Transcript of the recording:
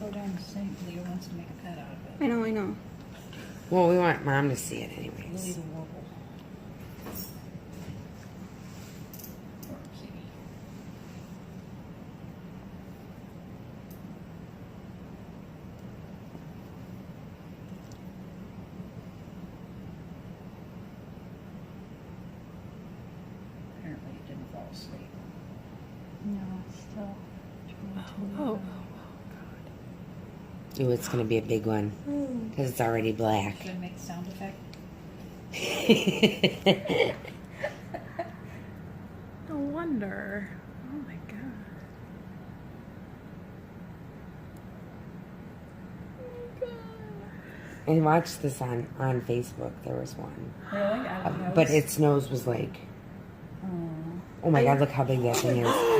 go down the sink. Leo wants to make a pet out of it. I know. Well, we want Mom to see it anyways. Lily the Warble. Poor kitty. Apparently it didn't fall asleep. No, it's still. Oh. Ooh, it's going to be a big one. Because it's already black. Should I make the sound effect? No wonder. Oh my god. And watch this on Facebook. There was one. Really? Out of the But nose? its nose was like, Oh. oh my God, look how big that thing is.